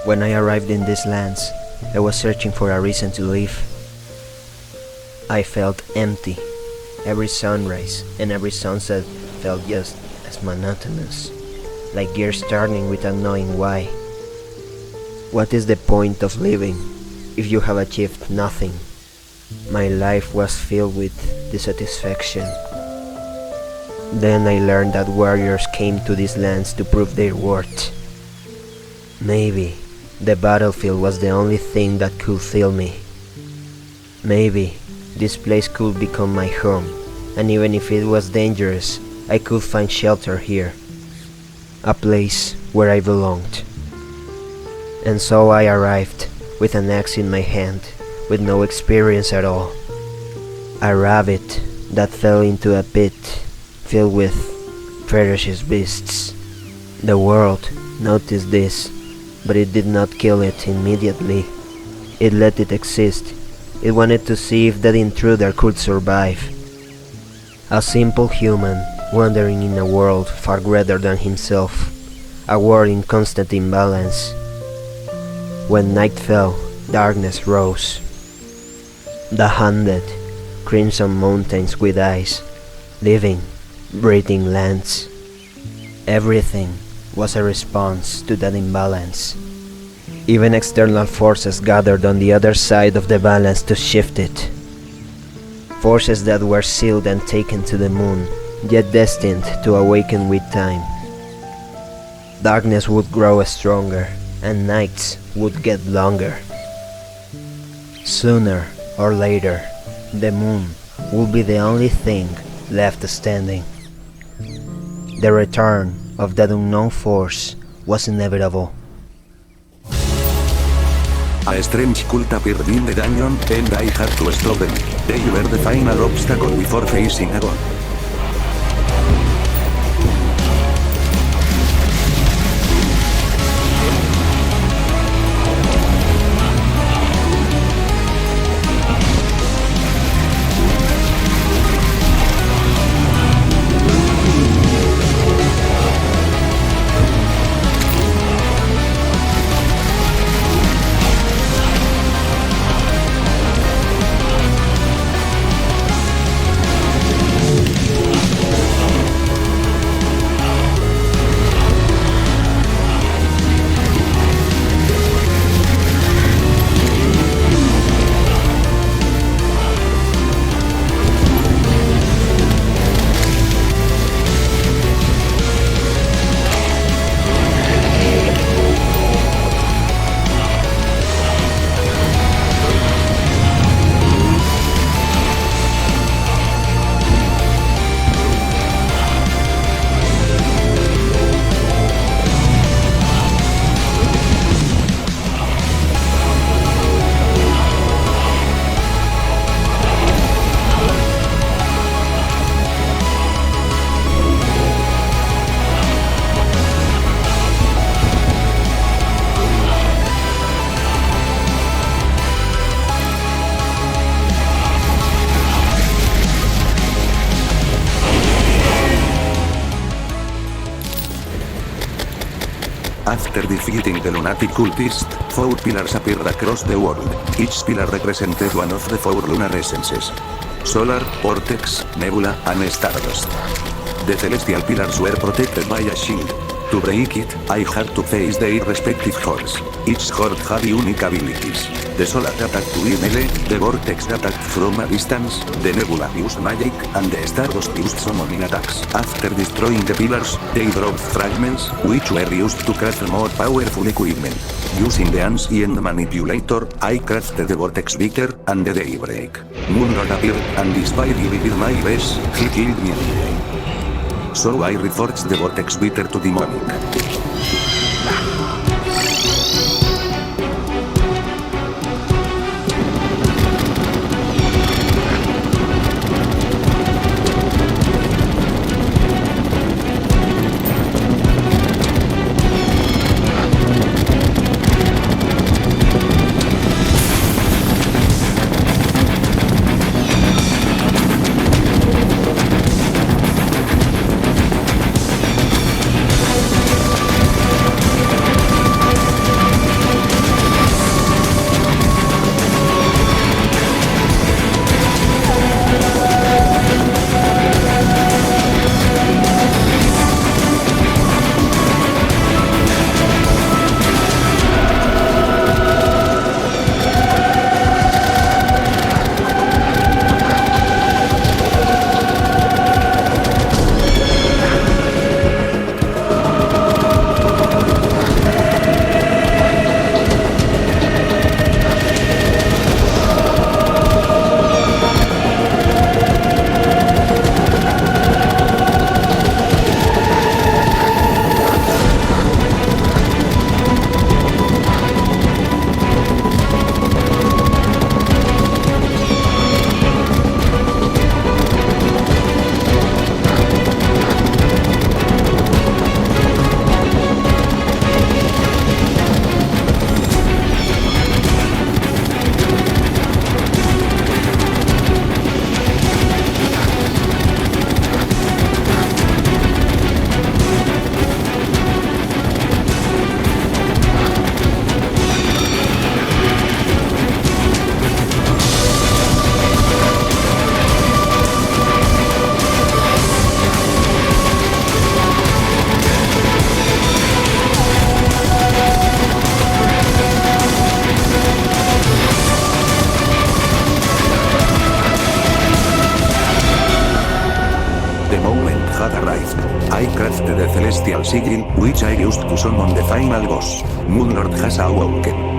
When I arrived in these lands, I was searching for a reason to live. I felt empty. Every sunrise and every sunset felt just as monotonous, like gears turning without knowing why. What is the point of living if you have achieved nothing? My life was filled with dissatisfaction. Then I learned that warriors came to these lands to prove their worth. Maybe the battlefield was the only thing that could fill me. Maybe this place could become my home, and even if it was dangerous, I could find shelter here. A place where I belonged. And so I arrived, with an axe in my hand, with no experience at all. A rabbit that fell into a pit filled with ferocious beasts. The world noticed this, but it did not kill it immediately. It let it exist. It wanted to see if that intruder could survive. A simple human wandering in a world far greater than himself, a world in constant imbalance. When night fell, darkness rose. The haunted, crimson mountains with eyes, living, breathing lands. Everything was a response to that imbalance. Even external forces gathered on the other side of the balance to shift it. Forces that were sealed and taken to the moon, yet destined to awaken with time. Darkness would grow stronger, and nights would get longer. Sooner or later, the moon would be the only thing left standing. The return of that unknown force was inevitable. A strange cult appeared in the dungeon, and I had to stop them. They were the final obstacle before facing a god. After defeating the Lunatic Cultist, 4 pillars appeared across the world. Each pillar represented one of the 4 lunar essences: Solar, Vortex, Nebula, and Stardust. The celestial pillars were protected by a shield. To break it, I had to face their respective hordes. Each horde had unique abilities. The Solar attacked in melee, the Vortex attacked from a distance, the Nebula used magic, and the Stardust used summoning attacks. After destroying the pillars, they dropped fragments, which were used to craft more powerful equipment. Using the Ancient Manipulator, I crafted the Vortex Beater, and the Daybreak. Moonlord appeared, and despite he did my best, he killed me anyway. So I reforged the Vortex Beater to Demonic. celestial sigil, which I used to summon the final boss. Moonlord has awoken.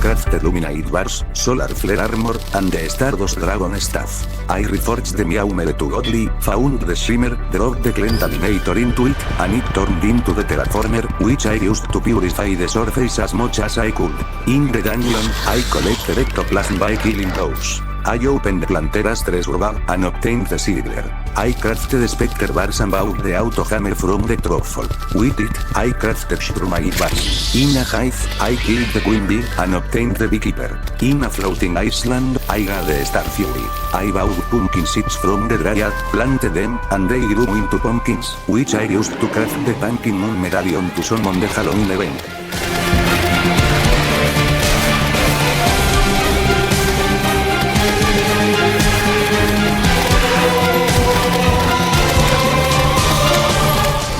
crafted Luminite Bars, Solar Flare Armor, and the Stardust Dragon Staff. I reforged the Meowmere to Godly, found the Shimmer, dropped the Clentaminator into it, and it turned into the Terraformer, which I used to purify the surface as much as I could. In the dungeon, I collected Ectoplasm by killing those. I opened the Plantera's treasure bag and obtained the Seedler. I crafted Spectre Bars and bought the Auto Hammer from the Truffle. With it, I crafted Shrumite Bars. In a hive, I killed the Queen Bee and obtained the Beekeeper. In a floating island, I got the Star Fury. I bought pumpkin seeds from the Dryad, planted them, and they grew into pumpkins, which I used to craft the Pumpkin Moon Medallion to summon the Halloween event.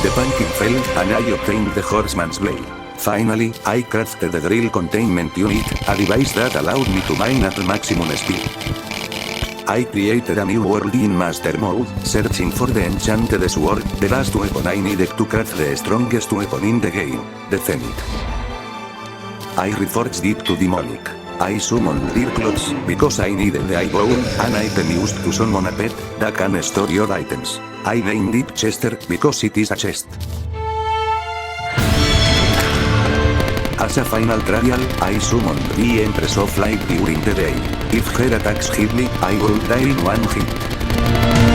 The pumpkin fell, and I obtained the Horseman's Blade. Finally, I crafted the Drill Containment Unit, a device that allowed me to mine at maximum speed. I created a new world in Master Mode, searching for the enchanted sword, the last weapon I needed to craft the strongest weapon in the game, the Zenith. I reforged it to Demonic. I summoned Dirklots, because I needed the eyeball, an item used to summon a pet, that can store your items. I named it Chester, because it is a chest. As a final trial, I summoned the Empress of Light during the day. If her attacks hit me, I will die in one hit.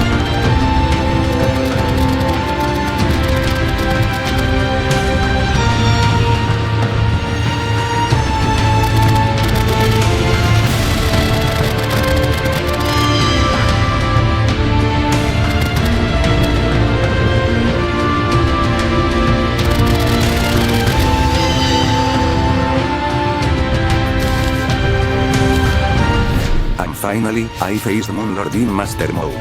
Finally, I faced Moonlord in Master Mode.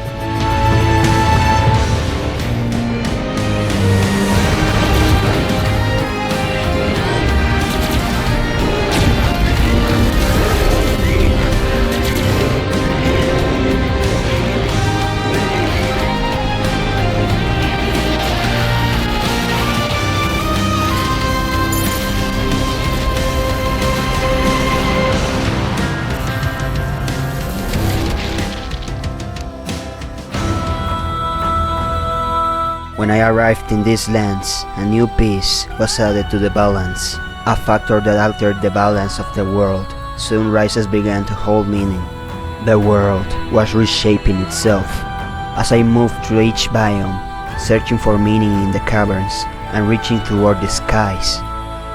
When I arrived in these lands, a new piece was added to the balance, a factor that altered the balance of the world. Sunrises began to hold meaning. The world was reshaping itself. As I moved through each biome, searching for meaning in the caverns and reaching toward the skies,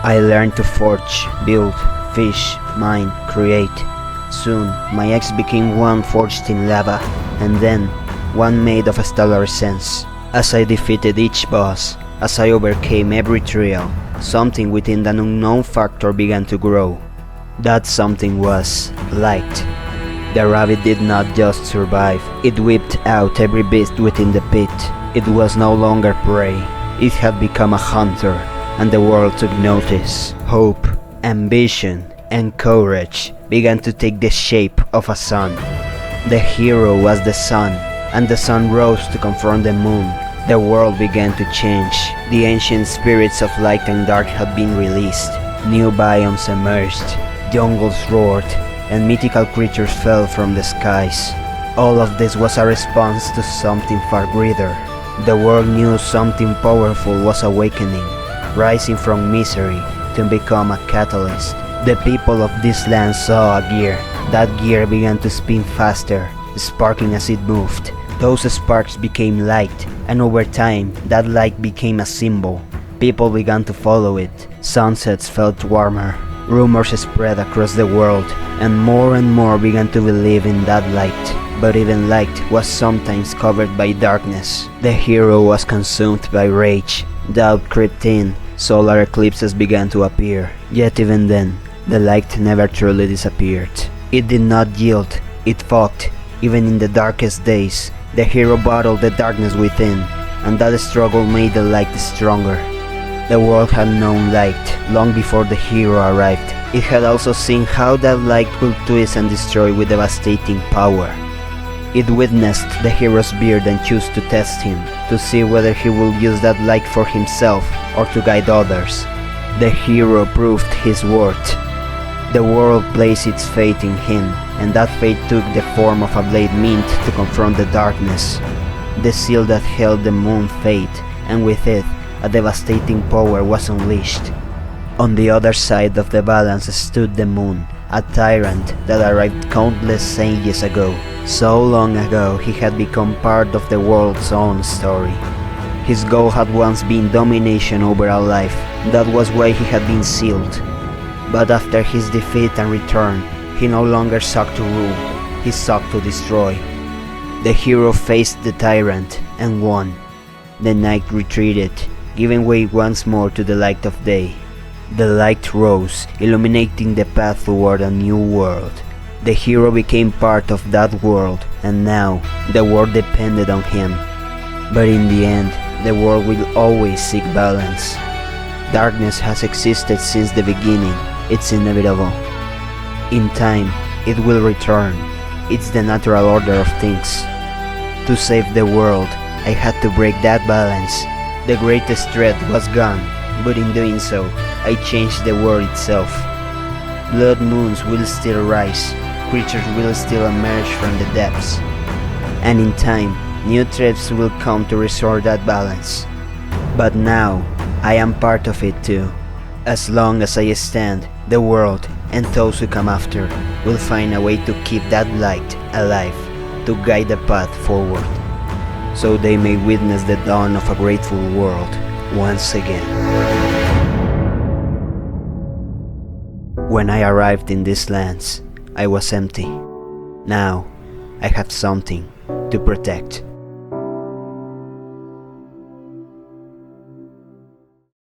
I learned to forge, build, fish, mine, create. Soon, my eggs became one forged in lava, and then one made of a stellar essence. As I defeated each boss, as I overcame every trial, something within the unknown factor began to grow. That something was light. The rabbit did not just survive, it whipped out every beast within the pit. It was no longer prey, it had become a hunter, and the world took notice. Hope, ambition, and courage began to take the shape of a sun. The hero was the sun, and the sun rose to confront the moon. The world began to change. The ancient spirits of light and dark had been released. New biomes emerged, jungles roared, and mythical creatures fell from the skies. All of this was a response to something far greater. The world knew something powerful was awakening, rising from misery to become a catalyst. The people of this land saw a gear. That gear began to spin faster, sparking as it moved. Those sparks became light, and over time, that light became a symbol. People began to follow it. Sunsets felt warmer. Rumors spread across the world, and more began to believe in that light. But even light was sometimes covered by darkness. The hero was consumed by rage. Doubt crept in. Solar eclipses began to appear. Yet even then, the light never truly disappeared. It did not yield. It fought. Even in the darkest days, the hero battled the darkness within, and that struggle made the light stronger. The world had known light long before the hero arrived. It had also seen how that light could twist and destroy with devastating power. It witnessed the hero's beard and chose to test him, to see whether he would use that light for himself or to guide others. The hero proved his worth. The world placed its faith in him, and that fate took the form of a blade meant to confront the darkness. The seal that held the moon fate, and with it, a devastating power was unleashed. On the other side of the balance stood the moon, a tyrant that arrived countless ages ago. So long ago he had become part of the world's own story. His goal had once been domination over a life. That was why he had been sealed. But after his defeat and return, he no longer sought to rule, he sought to destroy. The hero faced the tyrant and won. The night retreated, giving way once more to the light of day. The light rose, illuminating the path toward a new world. The hero became part of that world, and now the world depended on him. But in the end, the world will always seek balance. Darkness has existed since the beginning. It's inevitable. In time, it will return. It's the natural order of things. To save the world, I had to break that balance. The greatest threat was gone, but in doing so, I changed the world itself. Blood moons will still rise, creatures will still emerge from the depths. And in time, new threats will come to restore that balance. But now, I am part of it too. As long as I stand, the world and those who come after will find a way to keep that light alive, to guide the path forward, so they may witness the dawn of a grateful world once again. When I arrived in these lands, I was empty. Now, I have something to protect.